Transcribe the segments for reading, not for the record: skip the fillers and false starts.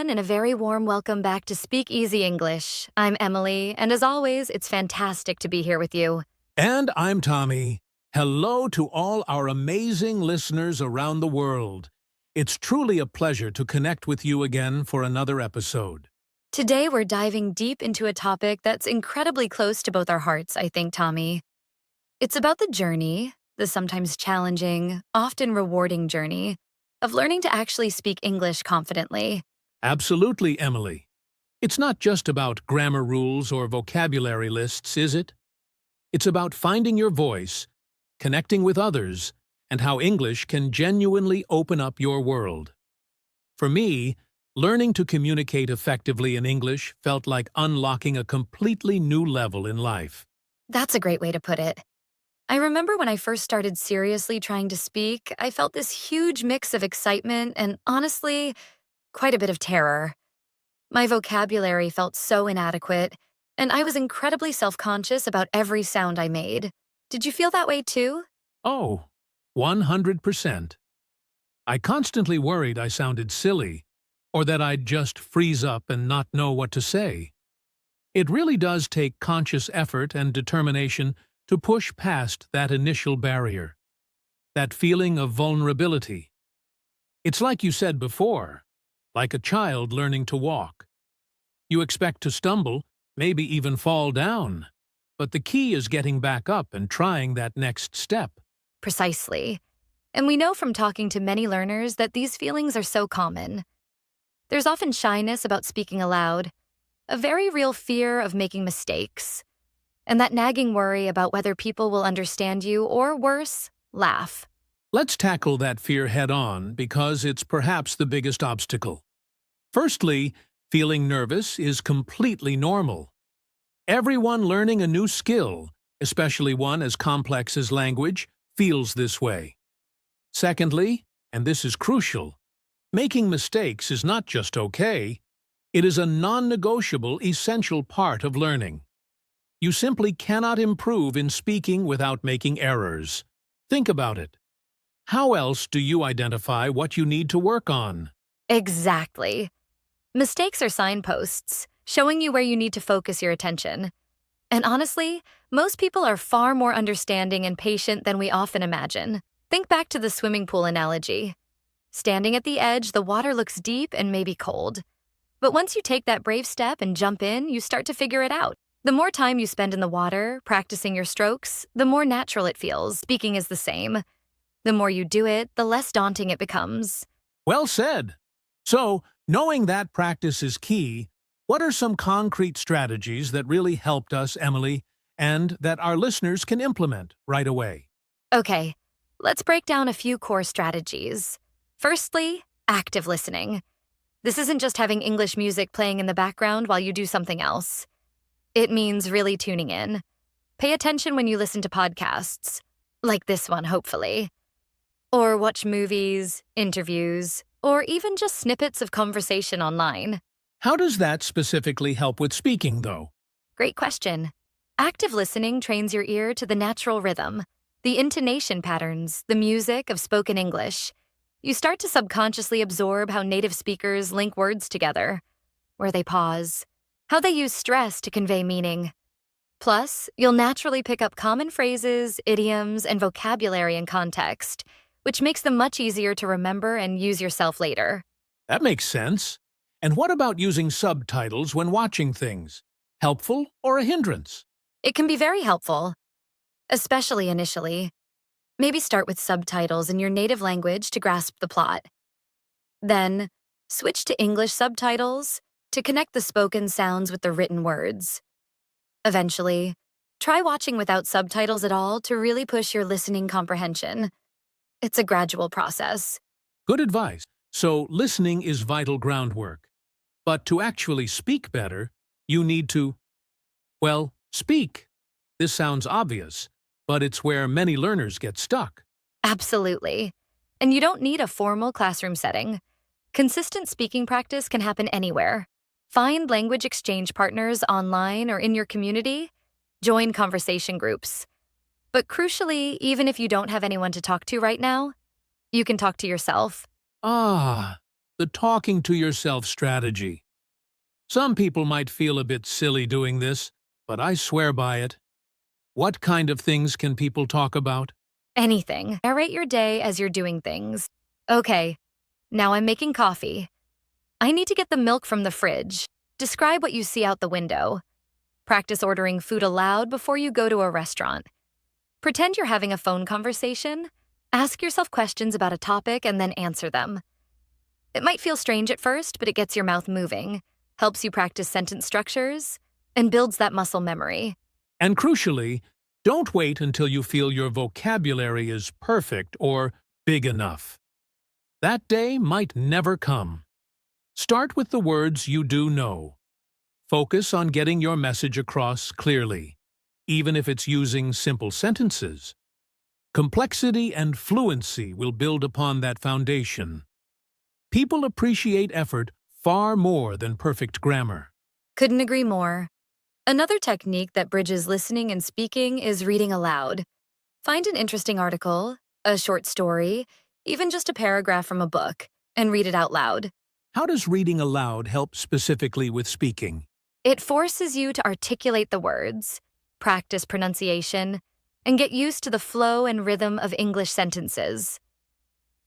everyone, and a very warm welcome back to Speak Easy English. I'm Emily, and as always, it's fantastic to be here with you. And I'm Tommy. Hello to all our amazing listeners around the world. It's truly a pleasure to connect with you again for another episode. Today, we're diving deep into a topic that's incredibly close to both our hearts, I think, Tommy. It's about the journey, the sometimes challenging, often rewarding journey, of learning to actually speak English confidently. Absolutely, Emily. It's not just about grammar rules or vocabulary lists, is it? It's about finding your voice, connecting with others, and how English can genuinely open up your world. For me, learning to communicate effectively in English felt like unlocking a completely new level in life. That's a great way to put it. I remember when I first started seriously trying to speak, I felt this huge mix of excitement and, honestly, quite a bit of terror. My vocabulary felt so inadequate, and I was incredibly self-conscious about every sound I made. Did you feel that way too? Oh, 100%. I constantly worried I sounded silly, or that I'd just freeze up and not know what to say. It really does take conscious effort and determination to push past that initial barrier, that feeling of vulnerability. It's like you said before, like a child learning to walk. You expect to stumble, maybe even fall down, but the key is getting back up and trying that next step. Precisely. And we know from talking to many learners that these feelings are so common. There's often shyness about speaking aloud, a very real fear of making mistakes, and that nagging worry about whether people will understand you or, worse, laugh. Let's tackle that fear head-on because it's perhaps the biggest obstacle. Firstly, feeling nervous is completely normal. Everyone learning a new skill, especially one as complex as language, feels this way. Secondly, and this is crucial, making mistakes is not just okay, it is a non-negotiable, essential part of learning. You simply cannot improve in speaking without making errors. Think about it. How else do you identify what you need to work on? Exactly. Mistakes are signposts, showing you where you need to focus your attention. And honestly, most people are far more understanding and patient than we often imagine. Think back to the swimming pool analogy. Standing at the edge, the water looks deep and maybe cold. But once you take that brave step and jump in, you start to figure it out. The more time you spend in the water, practicing your strokes, the more natural it feels. Speaking is the same. The more you do it, the less daunting it becomes. Well said. So, knowing that practice is key, what are some concrete strategies that really helped us, Emily, and that our listeners can implement right away? Okay, let's break down a few core strategies. Firstly, active listening. This isn't just having English music playing in the background while you do something else. It means really tuning in. Pay attention when you listen to podcasts, like this one, hopefully. Or watch movies, interviews, or even just snippets of conversation online. How does that specifically help with speaking, though? Great question. Active listening trains your ear to the natural rhythm, the intonation patterns, the music of spoken English. You start to subconsciously absorb how native speakers link words together, where they pause, how they use stress to convey meaning. Plus, you'll naturally pick up common phrases, idioms, and vocabulary in context, which makes them much easier to remember and use yourself later. That makes sense. And what about using subtitles when watching things? Helpful or a hindrance? It can be very helpful, especially initially. Maybe start with subtitles in your native language to grasp the plot. Then, switch to English subtitles to connect the spoken sounds with the written words. Eventually, try watching without subtitles at all to really push your listening comprehension. It's a gradual process. Good advice. So, listening is vital groundwork. But to actually speak better, you need to, well, speak. This sounds obvious, but it's where many learners get stuck. Absolutely. And you don't need a formal classroom setting. Consistent speaking practice can happen anywhere. Find language exchange partners online or in your community. Join conversation groups. But crucially, even if you don't have anyone to talk to right now, you can talk to yourself. Ah, the talking to yourself strategy. Some people might feel a bit silly doing this, but I swear by it. What kind of things can people talk about? Anything. Narrate your day as you're doing things. Okay, now I'm making coffee. I need to get the milk from the fridge. Describe what you see out the window. Practice ordering food aloud before you go to a restaurant. Pretend you're having a phone conversation. Ask yourself questions about a topic and then answer them. It might feel strange at first, but it gets your mouth moving, helps you practice sentence structures, and builds that muscle memory. And crucially, don't wait until you feel your vocabulary is perfect or big enough. That day might never come. Start with the words you do know. Focus on getting your message across clearly, even if it's using simple sentences. Complexity and fluency will build upon that foundation. People appreciate effort far more than perfect grammar. Couldn't agree more. Another technique that bridges listening and speaking is reading aloud. Find an interesting article, a short story, even just a paragraph from a book, and read it out loud. How does reading aloud help specifically with speaking? It forces you to articulate the words, practice pronunciation, and get used to the flow and rhythm of English sentences.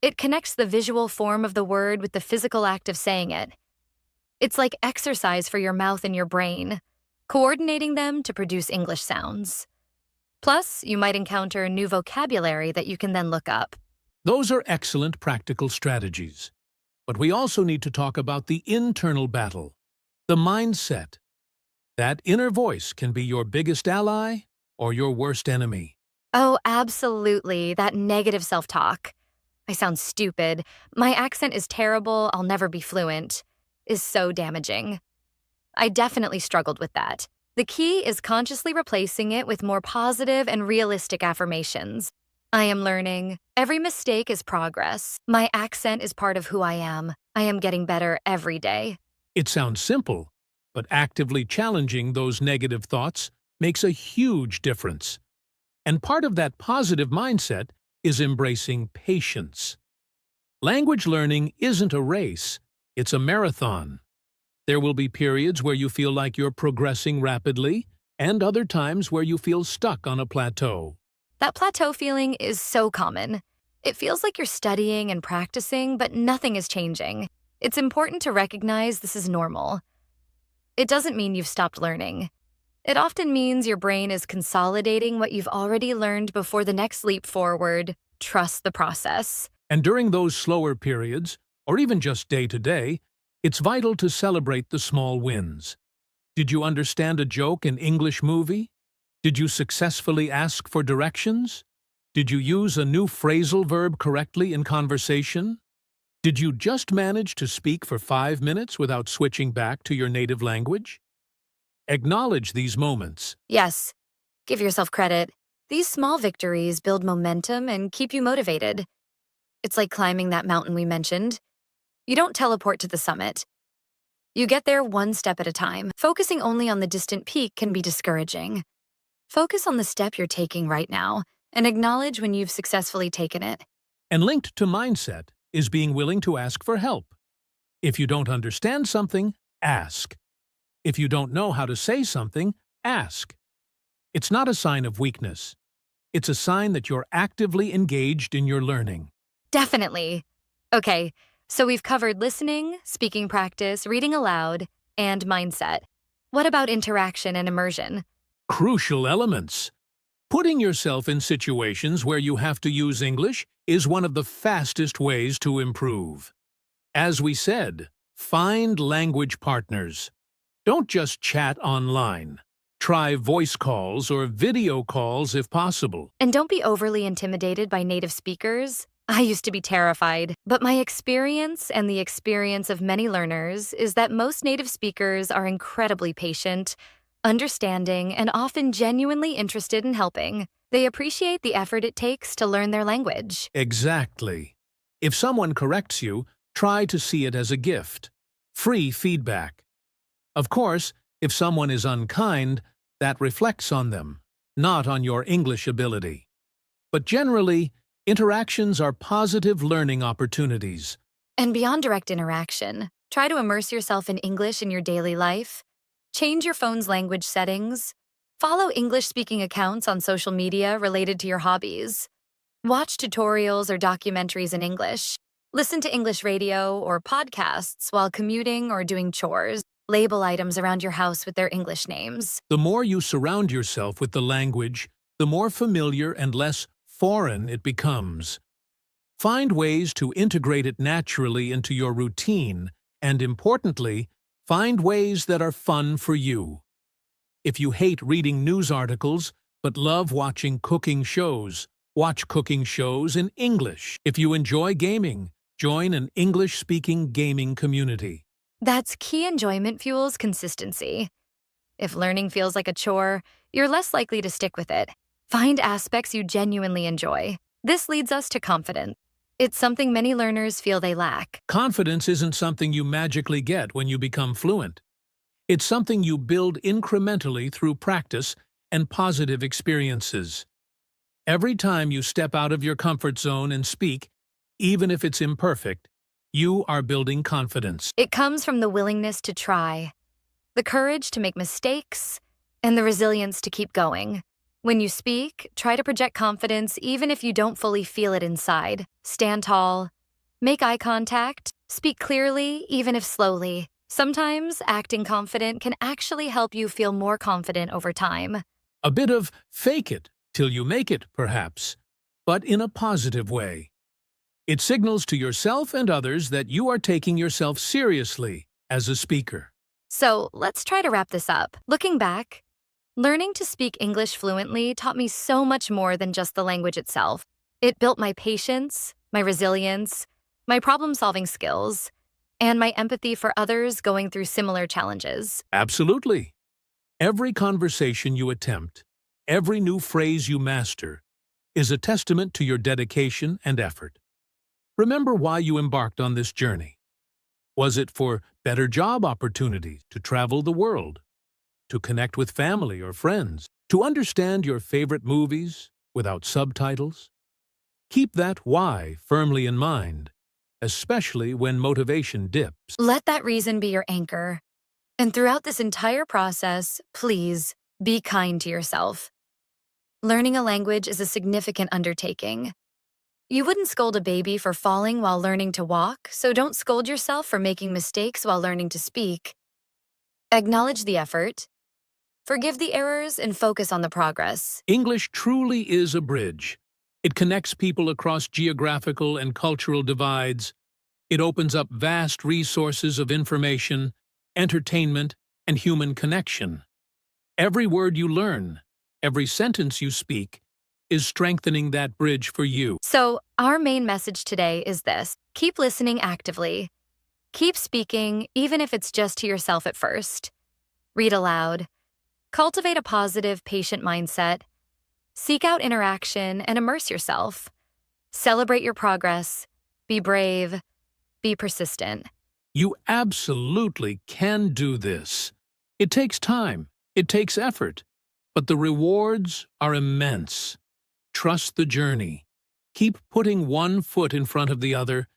It connects the visual form of the word with the physical act of saying it. It's like exercise for your mouth and your brain, coordinating them to produce English sounds. Plus, you might encounter new vocabulary that you can then look up. Those are excellent practical strategies. But we also need to talk about the internal battle, the mindset. That inner voice can be your biggest ally or your worst enemy. Oh, absolutely, that negative self-talk. I sound stupid. My accent is terrible. I'll never be fluent. Is so damaging. I definitely struggled with that. The key is consciously replacing it with more positive and realistic affirmations. I am learning. Every mistake is progress. My accent is part of who I am. I am getting better every day. It sounds simple, but actively challenging those negative thoughts makes a huge difference. And part of that positive mindset is embracing patience. Language learning isn't a race, it's a marathon. There will be periods where you feel like you're progressing rapidly, and other times where you feel stuck on a plateau. That plateau feeling is so common. It feels like you're studying and practicing, but nothing is changing. It's important to recognize this is normal. It doesn't mean you've stopped learning. It often means your brain is consolidating what you've already learned before the next leap forward. Trust the process. And during those slower periods, or even just day to day, it's vital to celebrate the small wins. Did you understand a joke in English movie? Did you successfully ask for directions? Did you use a new phrasal verb correctly in conversation? Did you just manage to speak for 5 minutes without switching back to your native language? Acknowledge these moments. Yes, give yourself credit. These small victories build momentum and keep you motivated. It's like climbing that mountain we mentioned. You don't teleport to the summit. You get there one step at a time. Focusing only on the distant peak can be discouraging. Focus on the step you're taking right now and acknowledge when you've successfully taken it. And linked to mindset is being willing to ask for help. If you don't understand something, ask. If you don't know how to say something, ask. It's not a sign of weakness. It's a sign that you're actively engaged in your learning. Definitely. Okay, so we've covered listening, speaking practice, reading aloud, and mindset. What about interaction and immersion? Crucial elements. Putting yourself in situations where you have to use English is one of the fastest ways to improve. As we said, find language partners. Don't just chat online. Try voice calls or video calls if possible. And don't be overly intimidated by native speakers. I used to be terrified, but my experience and the experience of many learners is that most native speakers are incredibly patient, understanding, and often genuinely interested in helping. They appreciate the effort it takes to learn their language. Exactly. If someone corrects you, try to see it as a gift. Free feedback. Of course, if someone is unkind, that reflects on them, not on your English ability. But generally, interactions are positive learning opportunities. And beyond direct interaction, try to immerse yourself in English in your daily life. Change your phone's language settings. Follow English-speaking accounts on social media related to your hobbies. Watch tutorials or documentaries in English. Listen to English radio or podcasts while commuting or doing chores. Label items around your house with their English names. The more you surround yourself with the language, the more familiar and less foreign it becomes. Find ways to integrate it naturally into your routine, and importantly, find ways that are fun for you. If you hate reading news articles but love watching cooking shows, watch cooking shows in English. If you enjoy gaming, join an English-speaking gaming community. That's key enjoyment fuels consistency. If learning feels like a chore, you're less likely to stick with it. Find aspects you genuinely enjoy. This leads us to confidence. It's something many learners feel they lack. Confidence isn't something you magically get when you become fluent. It's something you build incrementally through practice and positive experiences. Every time you step out of your comfort zone and speak, even if it's imperfect, you are building confidence. It comes from the willingness to try, the courage to make mistakes, and the resilience to keep going. When you speak, try to project confidence even if you don't fully feel it inside. Stand tall, make eye contact, speak clearly even if slowly. Sometimes acting confident can actually help you feel more confident over time. A bit of fake it till you make it, perhaps, but in a positive way. It signals to yourself and others that you are taking yourself seriously as a speaker. So let's try to wrap this up. Looking back, learning to speak English fluently taught me so much more than just the language itself. It built my patience, my resilience, my problem-solving skills, and my empathy for others going through similar challenges. Absolutely. Every conversation you attempt, every new phrase you master, is a testament to your dedication and effort. Remember why you embarked on this journey. Was it for better job opportunities, to travel the world, to connect with family or friends, to understand your favorite movies without subtitles? Keep that why firmly in mind, especially when motivation dips. Let that reason be your anchor. And throughout this entire process, please be kind to yourself. Learning a language is a significant undertaking. You wouldn't scold a baby for falling while learning to walk, so don't scold yourself for making mistakes while learning to speak. Acknowledge the effort, forgive the errors, and focus on the progress. English truly is a bridge. It connects people across geographical and cultural divides. It opens up vast resources of information, entertainment, and human connection. Every word you learn, every sentence you speak, is strengthening that bridge for you. So, our main message today is this: keep listening actively. Keep speaking, even if it's just to yourself at first. Read aloud. Cultivate a positive, patient mindset. Seek out interaction and immerse yourself. Celebrate your progress. Be brave. Be persistent. You absolutely can do this. It takes time, it takes effort, but the rewards are immense. Trust the journey. Keep putting one foot in front of the other,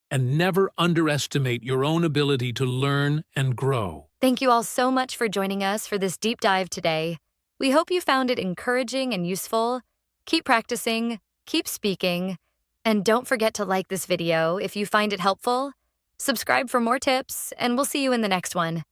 and never underestimate your own ability to learn and grow. Thank you all so much for joining us for this deep dive today. We hope you found it encouraging and useful. Keep practicing, keep speaking, and don't forget to like this video if you find it helpful. Subscribe for more tips, and we'll see you in the next one.